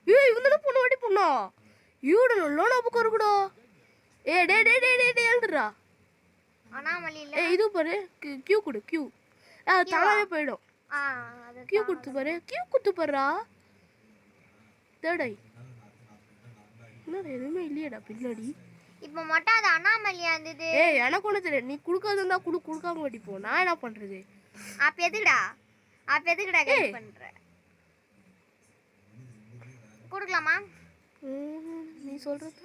இவங்க பொண்ணு வண்டி பொண்ணா இவட நல்ல நபக்கம் இருக்குடா. டே அனாமலி இல்ல. இது பாரு கியூ கொடு. கியூ தானாவே போயிடும். கியூ கொடுத்து பாரு. கியூ கொடுத்து பாருடா. தேடை என்ன எதுவுமே இல்லையடா பின்னாடி. இப்போ மட்டும் அது அனாமலியா இருந்தது. எனக்கு ஒண்ணு தெரியும். நீ குடுக்காதுன்னா குடுக்காம வெட்டிப்போ. நான் என்ன பண்றது? அப்ப எதுக்குடா கைஸ் பண்ற? கொடுக்கலாமா? நீ சொல்றது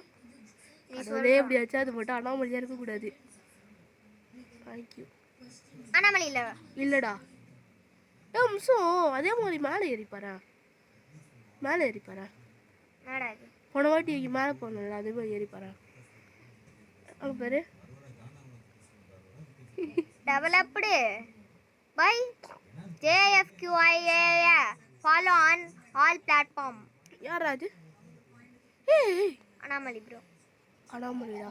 அதே எப்படியாச்சும் அது மட்டும் அனாமலியா இருக்க கூடாது. அனாமலி இல்லடா. அதே மாதிரி மேலே ஏறிப்பாரா. போன வாட்டி மேலே போனல அதே மாதிரி ஏறிப்பாரா. அங்க பாரு. Developed by JFQIA follow on all platform. யாரா அது? Anomaly bro. அனாமலிடா.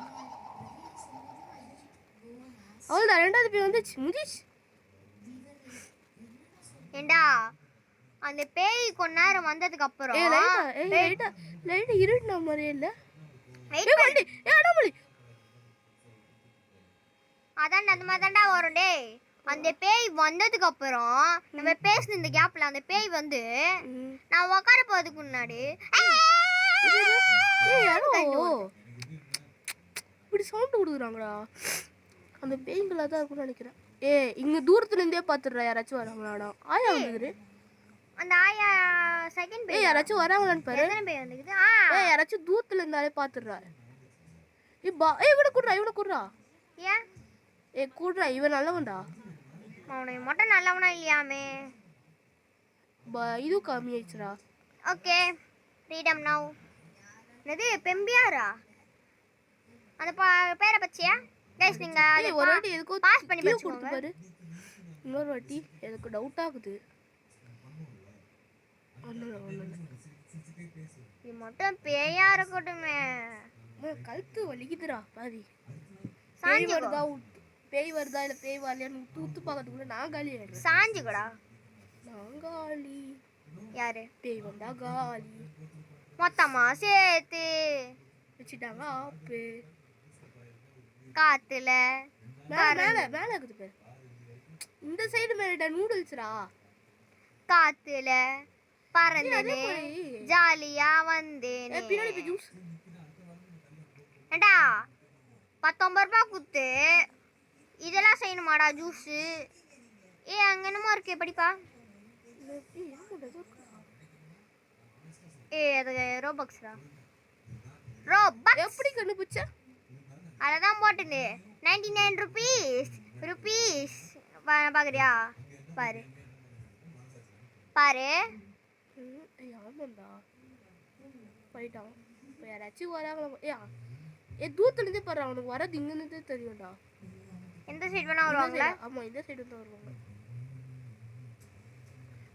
அவ்வளோதான். 2வது பேய் வந்துச்சு முடிச்சு. ஏண்டா அந்த பேய் கொஞ்ச நேரம் வந்ததுக்கு அப்புறம் லைட்டா இருட்டுன மாதிரியே இல்ல. அனாமலி அதான் அந்த மாதிரி தான்டா வரும். டேய் அந்த பேய் வந்ததுக்கு அப்புறம் நம்ம பேசின இந்த கேப்ல அந்த பேய் வந்து நான் உட்கார போறதுக்கு முன்னாடி இப்படி சவுண்ட் கொடுக்குறாங்கடா. அந்த பேய்களா தான் இருக்கும்னு நினைக்கிறேன். இங்க தூரத்துல இருந்தே பாத்துடுறா. யாராச்சும் வராங்களாடா? ஆயா வந்துரு. அந்த ஆயா செகண்ட் பேய் யாராச்சும் வராங்களான்னு பாரு. எத்தனை பேய் வந்துக்குது? யாராச்சும் தூரத்துல இருந்தாலே பாத்துடுறா. இவனை குடுறா. ஏன் ஏ கூடுறா இவன் நல்லவன்டா. அவனை மட்டும் நல்லவனா இல்லையாமே. இது கம்மி ஆயிடுச்சுடா. Okay freedom now. இது பெம்பியாரா அந்த பேரை பச்சியா கைஸ் நீங்க ஏய் ஒரு வாட்டி எதுக்கோ பாஸ் பண்ணி கீழே வச்சுக்கோங்க. கொடுத்து பாரு. இன்னொரு வாட்டி எனக்கு டவுட் ஆகுது. ஒன்றும் இது மட்டும் பேயா இருக்கட்டுமே. கழுத்து வலிக்குதுடா பாதி. பேய் சாஞ்சுக்கோ வருதா பேய் வருதா இல்லை பேய் வரலையான்னு தூத்து பார்க்கறதுக்குள்ள நான் காலி ஆயிடுறேன். சாஞ்சுக்கோடா. நான் காலி. யாரு பேய் வந்தா காலி. மொத்தமா சேர்த்து வச்சுட்டாங்க ஆப்பு. காத்துல மேல மேல இருக்குது பேர். இந்த சைடு மேலடா நூடுல்ஸ்டா. காத்துல பறந்தனே ஜாலியா வந்தேனே. பின்னாடி போய் ஜூஸ். ஏண்டா 19 ரூபாய் குத்து இதெல்லாம் செய்யணுமாடா ஜூஸ்? அங்க என்னமோ இருக்கு படிப்பா. அது ரோபாக்ஸ்டா. ரோபாக்ஸ் எப்படி கண்டுபிடிச்ச? அததான் போட்டுனே 99 ருபீஸ் பாக்குறியா? பாரு பாரு. ஆமாண்டா போயிட்டான். இப்போ யாராச்சும் வராங்களா? தூத்துலேருந்தே பாரு அவனுக்கு வரது இங்கேருந்தே தெரியும்டா. எந்த சைடு வேணா வருவாங்களா? ஆமாம் இந்த சைடு தான் வருவாங்க.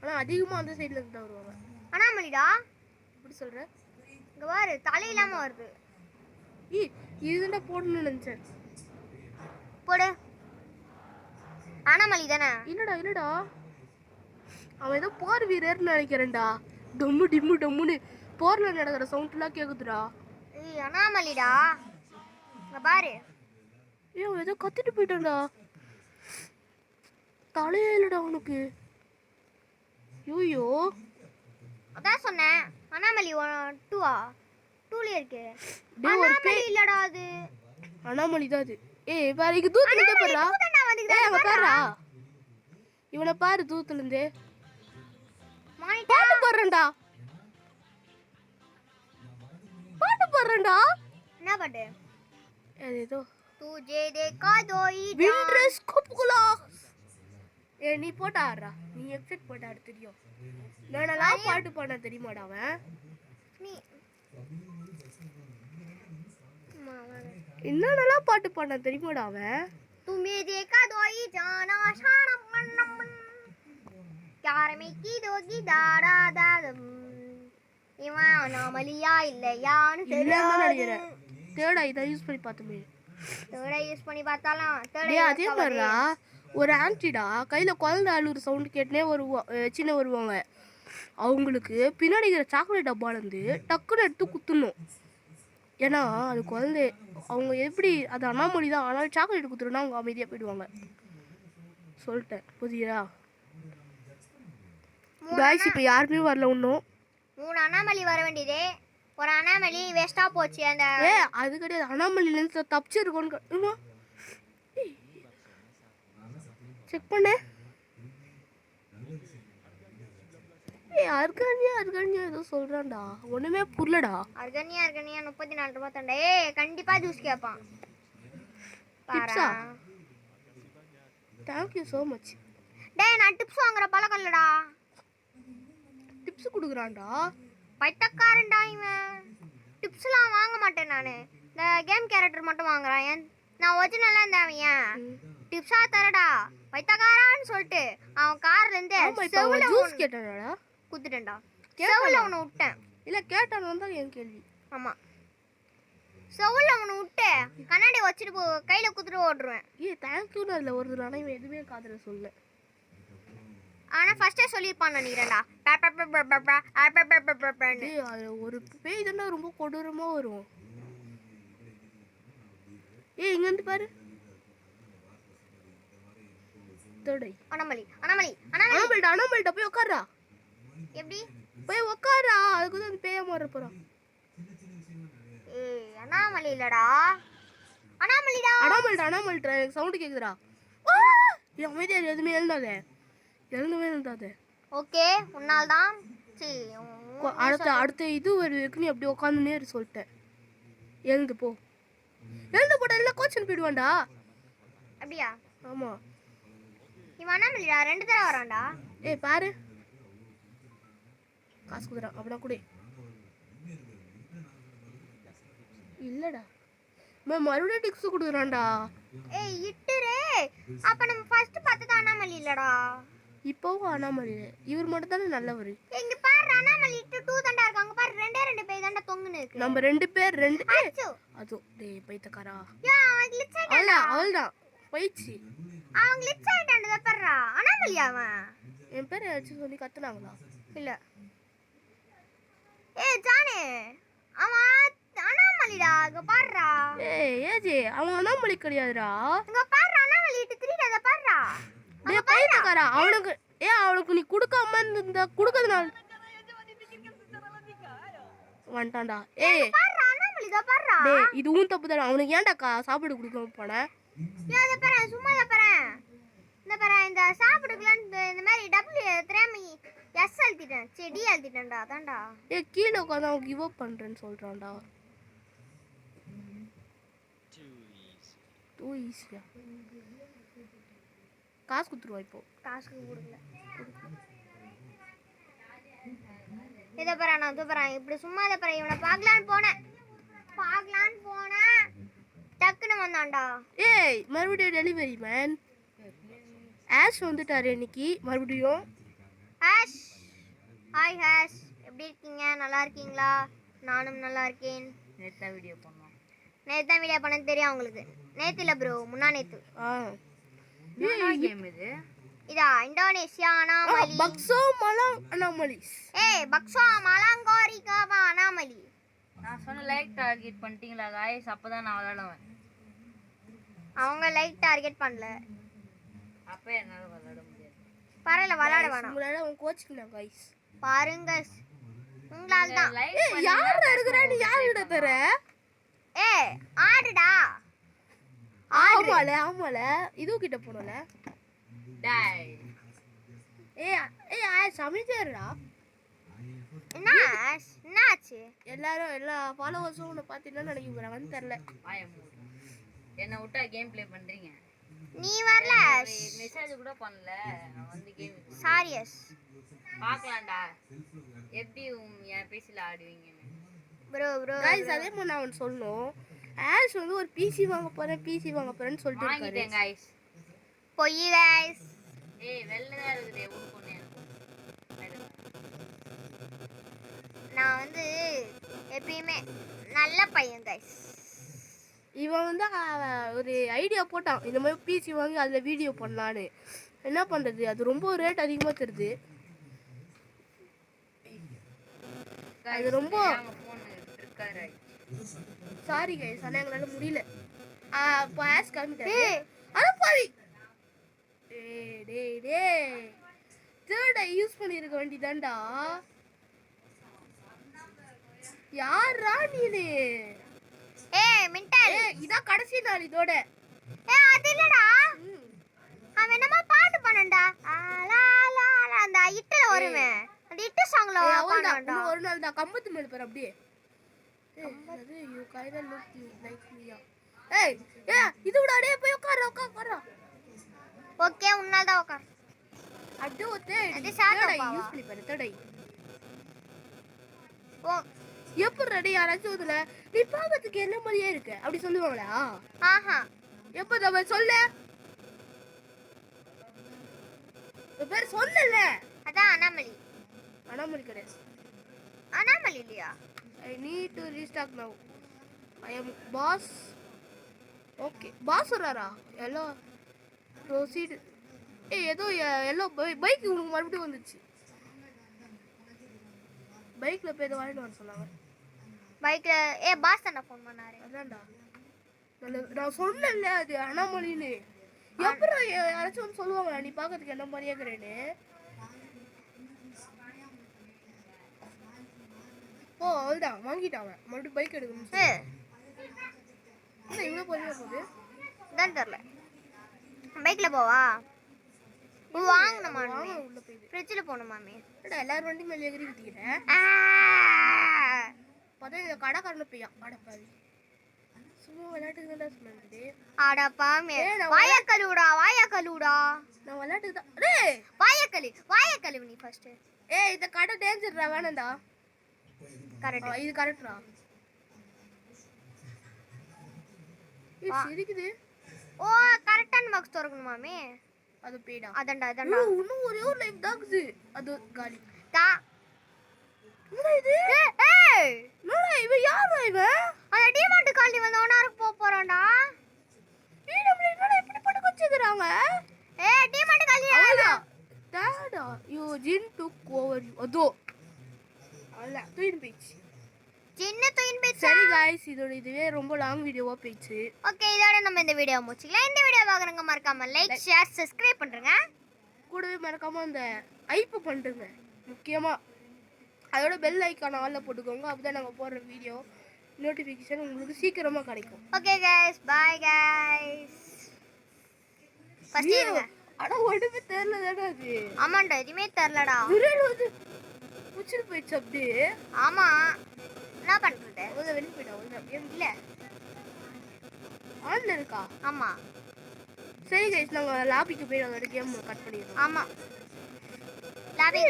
ஆனால் அதிகமாக அந்த சைடில் இருந்து தான் வருவாங்க. அண்ணாமலிடா எப்படி சொல்கிற? இங்கே பாரு தலை இல்லாமல் வருது. இதுதான்டா போடணும்னு நினச்சேன். போடு. அண்ணாமலி தானே? இல்லடா அவன் ஏதோ போர் வீரர்னு நினைக்கிறேன்டா. டொம்மு டிம்மு டொம்முன்னு போரில் நடக்கிற சவுண்ட்லாம் கேட்குதுடா. அண்ணாமலிடா இங்கே பாரு. அவன் ஏதோ கத்திட்டு போயிட்டான்டா. தலையே இல்லடா அவனுக்கு. ஐயோ அதான் சொன்னேன் அண்ணாமலி 2 இருக்கு. அண்ணாமலி இல்லடா அது. அண்ணாமலி தான் அது. பாரு இங்க தூத்துல இருந்தே பாருடா. அங்க பாருடா. இவனை பாரு தூத்துல இருந்தே. பாட்டு போடுறேன்டா. என்ன பாட்டு? ஏதோ तुझे देखा दोई विंड्रेस कपकुला. நீ போட்டு ஆடுறா. நீ எக்ஸெக்ட் போட்டு ஆடு தெரியும். நானெல்லாம் பாட்டு பாட தெரியுமாடா அவன்? என்னென்னலாம் பாட்டு பாட தெரியுமாடா அவன்? तुम्हें देखा दोई जाना शाना मन्नम प्यार में की दोगी दादा दादम. இவன் அண்ணாமலியா இல்லையான்னு தெரியல. தேடா இதை யூஸ் பண்ணி பார்த்துமே. தேடா யூஸ் பண்ணி பார்த்தாலாம் அதே மாதிரிடா ஒரு ஆன்டிடா கையில் குழந்தை அழுகுற சவுண்டு கேட்டுனே சின்ன வருவாங்க. அவங்களுக்கு பின்னாடி இருக்கிற சாக்லேட் டப்பாலேருந்து டக்குன்னு எடுத்து குத்துணும். ஏன்னா அது குழந்தை அவங்க எப்படி அது அண்ணாமொழி தான். ஆனால் சாக்லேட் குத்துறோன்னா அவங்க அமைதியாக போயிடுவாங்க. சொல்லிட்டேன் புரியுதா காய்ஸ்? இப்போ யாருமே வரல இன்னும். 3 அண்ணாமலி வர வேண்டியதே. ஒரு அண்ணாமலி வேஸ்ட்டாக போச்சு. அந்த அது கிடையாது. அண்ணாமலிலேருந்து தப்பிச்சிருக்கோன்னு செக் பண்ண. அர்கன்யா ஏதோ சொல்றான்டா. ஒண்ணுமே புரியலடா. அர்கன்யா 34 ரூபாய் தண்டா. கண்டிப்பா ஜூஸ் கேட்பான். டிப்ஸா? Thank you so much. டேய் நான் டிப்ஸ் வாங்குற பழக்கம் இல்லடா. டிப்ஸ் கொடுக்குறான்டா. பைத்தக்காரன்டா இவன். டிப்ஸ்லாம் வாங்க மாட்டேன் நான். இந்த கேம் கேரக்டர் மட்டும் வாங்குறான். நான் ஒரிஜினலா இருந்தவன் டிப்ஸா தரடா பைத்தக்காரான்னு சொல்லிட்டு அவன் கார்ல இருந்து செவுல ஜூஸ் கேட்டானடா. குத்துட்டேன்டா. செவுல அவனை விட்டேன். இல்ல கேட்டான் வந்தா என் கேள்வி. ஆமா செவுல அவனை விட்டு கண்ணாடி வச்சுட்டு கையில குத்துட்டு ஓடுறேன். தேங்க்யூன்னு அதில் ஒரு தடவை இவன் எதுவுமே காதுல சொல்ல. ஆனா ஃபர்ஸ்டே சொல்லியிருப்பான் நினைக்கிறேன்டா. ஒரு பேய் தானே ரொம்ப கொடூரமா வரும். இங்க வந்து பாரு. அண்ணாமலிட்ட போய் உட்கார்றா. எப்படி போய் உட்கார்றா? அதுக்கு தான் பேய மாற போறான். அண்ணாமலி இல்லடா. அண்ணாமலிட்ட எனக்கு சவுண்ட் கேக்குதுடா. அமைதியா எதுவுமே எழுந்தாதே. ஓகே உன்னால் தான். அடுத்த இது வரைக்கும் நீ அப்படி உட்காந்துனே சொல்லிட்டேன். எழுந்து போட்டா எல்லாம் கோச்சின்னு போயிடுவான்டா. அப்படியா? ஆமா. இவன் அண்ணாமலைடா 2 தடவை வரான்டா. ஏய் பாரு, காசு குடுறான் அப்படின்னா கூட இல்லடா. மறுபடியும் டிக்ஸ் கொடுக்குறான்டா. ஏய் இட்டுரே, அப்ப நம்ம ஃபர்ஸ்ட் பார்த்தது அண்ணாமலை இல்லடா. இப்போவும் அண்ணாமலை இவர் மட்டும் தானே நல்லவர். இங்க பாரு அண்ணாமலை இட்டு 2 தான்டா இருக்காங்க பாரு. 2 பேய் தான்டா தொங்குன்னு இருக்கு. நம்ம 2 பேர் 2 அச்சோ அதோ டேய் பைத்தக்காரா. யா அவன் glitch ஆயிட்டான்டா. அவள்தான் போயிடுச்சு. அவன் glitch ஆயிட்டான்டா பாருடா. அண்ணாமலை அவன். என் பேர் ஏதாச்சும் சொல்லி கத்துனாங்களா? இல்ல. ஏய் ஜானே, அவன் அண்ணாமலைடா. இங்க பாருடா. ஏய் ஏஜே அவன் அண்ணாமலை கிடையாதுடா. இங்க பாரு அண்ணாமலை இட்டு 3 அத பாருடா. டேய் பைத்தக்காரா, அவனுக்கு அவனுக்கு நீ கொடுக்காம இருந்தா கொடுக்கறதுனால வந்துட்டான்டா. ஏய் பாருடா அண்ணாமலை இத பாருடா. டேய் இதுவும் தப்பு தானே. அவனுக்கு ஏன்டா சாப்பாடு கொடுக்காம போன? ஏய் அத பாரு, சும்மா அத பாரு. இந்த பாரு, இந்த சாப்பிடுக்கலாம் இந்த மாதிரி W திராமி S அழுத்திட்டேன். டி அழுத்திட்டேன்டா. அதான்டா. ஏய் கீழே உட்காந்து அவன் கிவ் அப் பண்றேன்னு சொல்றான்டா. டூ ஈஸியா காசு குத்துருவா இப்போ. காசு கொடுக்கல. இத பாரு நான் தூப்பறேன். இப்படி சும்மா இத பாரு. இவனை பார்க்கலான்னு போனேன். டக்குன்னு வந்தான்டா. ஏய் மறுபடியும் டெலிவரி மேன் ஆஷ் வந்துட்டாரு இன்னைக்கு மறுபடியும். ஆஷ், ஹாய் ஆஷ், எப்படி இருக்கீங்க? நல்லா இருக்கீங்களா? நானும் நல்லா இருக்கேன். நேத்தா வீடியோ பண்ணோம். நேத்து தான் வீடியோ பண்ணது தெரியும் உங்களுக்கு. நேத்து இல்ல ப்ரோ, முன்னா நேத்து. என்ன கேம் இது? இதா இந்தோனேசியா அனாமலி. பக்ஸோ மலாங் அனாமலிஸ். ஏய் பக்ஸோ மலாங்கோரிகாவா அனாமலி. நான் சொன்ன லைக் டார்கெட் பண்ணிட்டீங்களா गाइस? அப்பதான் நான் விளையாடுவேன். அவங்க லைக் டார்கெட் பண்ணல. அப்ப என்னால விளையாட முடியாது. பரல விளையாட வேணாம். உங்களால உங்க கோச்சிக்கல गाइस. பாருங்க உங்களால தான். ஏய் யாரா இருக்குற? நீ யாரிட தர? ஏய் ஆடுடா. ஆமால இது கிட்ட போறல. டேய் ஏய் சமைச்சறடா. என்னாச்சு? எல்லாரும் எல்லா ஃபாலோவர்ஸும் உன்னை பார்த்து என்ன நினைக்கிறாங்கன்னு தெரியல. என்ன விட்டா கேம் ப்ளே பண்றீங்க? நீ வரல. மெசேஜ் கூட பண்ணல. நான் வந்து கேம் சாரியஸ் பார்க்கலாம்டா. எப்படி என் பேசில ஆடுவீங்கன்னு. ப்ரோ गाइस அதே மாதிரி நான் ஒன்னு சொல்லணும். ஆஷ் வந்து ஒரு பிசி வாங்க போறேன்னு சொல்லிட்டு இருக்காரு. வாங்கிட்டேன் गाइस. போய் गाइस. ஏய் வெள்ளதா இருக்குதே உடுக்கொன்னே. நான் வந்து எப்பயுமே நல்ல பையன் गाइस. இவன் வந்து ஒரு ஐடியா போட்டான். இந்த மாதிரி பிசி வாங்கி அதுல வீடியோ பண்ணலான்னு. என்ன பண்றது? அது ரொம்ப ரேட் அதிகமா தருது. அது ரொம்ப ஃபோன் இருக்காரு. சாரி गाइस ஆனா எங்களால முடியல. பாஸ் காமிட்டாரு. அட பாவி. டேய் தேர்ட் யூஸ் பண்ணிருக்க வேண்டியதான்டா. யாரா நீனே? ஏய் மின்டல். ஏய் இத கடைசி நாள் இதோட. ஏய் அது இல்லடா. அவன் என்னமா பாட்டு பண்ணடா. லா லா லா அந்த இட்ல வருமே. அந்த இட்டு சாங்ல பாடுடா. ஒரு நாள் தான் கம்பத்து மேல பாரு அப்படியே. அது யூ கைண்ட லுக் லைக் மீயா. ஏய் இது விட அடே போய் உட்கார. ஓகே உன்னால தான் உட்கார். அப்படியே ஒத்தே அது சாதா யூஸ் பண்ணி பாரு தடை. ஓ எப்ப ரெடி யாராச்சும் இதுல நீ பாக்கிறதுக்கு என்ன மாதிரியே இருக்கு அப்படி சொல்லுவாங்களா? ஆஹா எப்ப தவ சொல்லு. பேர் சொல்லல. அதான் அனாமலி கிடையாது. அனாமலி இல்லையா? I need to restock now. I am boss. Okay. Boss வராரா? Hello. Proceed. ஏதோ எல்லோ பைக் உனக்கு மறுபடியும் வந்துச்சு. பைக்ல போய் ஏதோ வாங்கிட்டு வர சொன்னாங்க. பைக்ல பாஸ் தான ஃபோன் பண்ணாரு. அதான்டா. நான் சொன்னேன்ல அது அனாமலின்னு. எப்பறம் யாராச்சும் வந்து சொல்லுவாங்களா நீ பார்க்கிறதுக்கு என்ன மாதிரியே இருக்கிறேன்னு? ஓ அவ்வளோதான் வாங்கிட்டாங்க. மறுபடியும் பைக் எடுக்கணும். இல்லை இவ்வளோ போகுது தான் தெரியல. பைக்ல போவா வாங்கணுமா? உள்ள போய் ஃப்ரிட்ஜில் போகணுமாமே. எல்லாரும் வண்டி மேலே எகிரி குத்திக்கிறேன். பார்த்தா இந்த கடைக்காரனு பையன் அடப்பாவி. சும்மா விளையாட்டுக்கு தான் சொன்னேன். அட பாமே ஏய், நான் வாய கழுவுடா நான் விளையாட்டுக்கு தான். டேய் வாய கழுவு நீ ஃபர்ஸ்ட். ஏய் இந்த கடை டேஞ்சர்டா வேணாம்டா. கரெக்ட். இது கரெக்ட்ரா. இது சிரிக்குது. ஓ கரெக்டான பாக்ஸ் திறக்கணுமாமே. அது பேடா. அடண்டா இன்னும் ஒரே ஒரு லைஃப் தான் இருக்குது. அது காலி. தா என்னடா இது? ஏய் என்னடா இவன் யாரா இவன்? அந்த டிமாண்ட் காலனி வந்து ஓனருக்கு போறோம்டா. ஏய் நம்மள என்னடா இப்படி போட்டு வச்சிருக்காங்க? ஏய் டிமாண்ட் காலனி அவ்வளவுதான். Tata Eugene took over you. அதோ அல்ல தூயின் போயிடுச்சு. சின்ன தூயின் போயிடுச்சு. சரி गाइस இதோட இதுவே ரொம்ப லாங் வீடியோவா போயிடுச்சு. ஓகே இதோட நம்ம இந்த வீடியோ முடிச்சுக்கலாம். இந்த வீடியோ பார்க்குறவங்க மறக்காம லைக் ஷேர் சப்ஸ்கிரைப் பண்ணுங்க. கூடவே மறக்காம அந்த ஐப் பண்ணுங்க முக்கியமா. அதோட பெல் ஐகான் ஆல்ல போட்டுக்கோங்க. அப்பதான் நாங்க போடுற வீடியோ நோட்டிஃபிகேஷன் உங்களுக்கு சீக்கிரமா கிடைக்கும். Okay guys by guys. First இருங்க. அட ஒடுமே தெரியல தானே அது. ஆமாண்டா எதுவுமே தெரியலடா. விரல் வந்து புடிச்சு போயிடுச்சு அப்படியே. ஆமா என்ன பண்றது? அவ்வளோ வெளியே போயிடும். அவ்வளோ கேம் இல்ல ஆன்ல இருக்கா? ஆமா சரி கைஸ் நாங்க லாபிக்கு போய் அதோட கேம் கட் பண்ணிடுறோம். ஆமா லாபி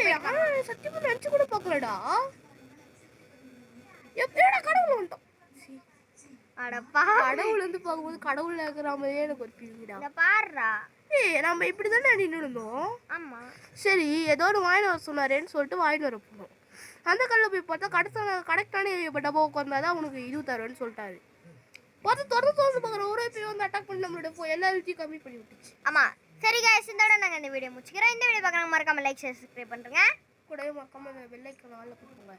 சத்தியமா நினைச்சு கூட பார்க்கலடா. எப்படிடா கடவுள் வந்துட்டோம். அடப்பா கடவுள் வந்து பார்க்கும்போது கடவுள் இருக்கிற மாதிரியே எனக்கு ஒரு ஃபீலிங்டா. இத பாருடா. ஏய் நம்ம இப்படி தானே நின்று இருந்தோம். ஆமா சரி ஏதோ ஒரு வாங்கிட்டு வர சொன்னாரேன்னு சொல்லிட்டு வாங்கிட்டு வர போனோம். அந்த கல்ல போய் பார்த்தா கரெக்டான டப்பா உட்காந்தாதான் உனக்கு இது தருவேன்னு சொல்லிட்டாரு. பார்த்து திறந்து பார்க்குற ஒரே போய் வந்து அட்டாக் பண்ணி நம்மளோட எல்லா எழுத்தையும் கம்மி பண்ணி விட்டுச்சு. ஆமா சரி गाइस இதோட நாங்க இந்த வீடியோ முடிச்சுக்கிறோம். இந்த வீடியோ பார்க்கறவங்க மறக்காம லைக் ஷேர் சப்ஸ்கிரைப் பண்ணுங்க. கூடவே மறக்காம அந்த பெல் ஐகான் ஆல்ல போட்டுக்கோங்க.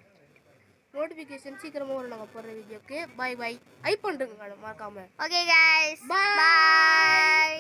நோட்டிஃபிகேஷன் சீக்கிரமா வரும் நாங்கள் போடுற வீடியோக்கு. பை பை ஐ பண்ணுறேங்க மறக்காம. Okay guys Bye. பை.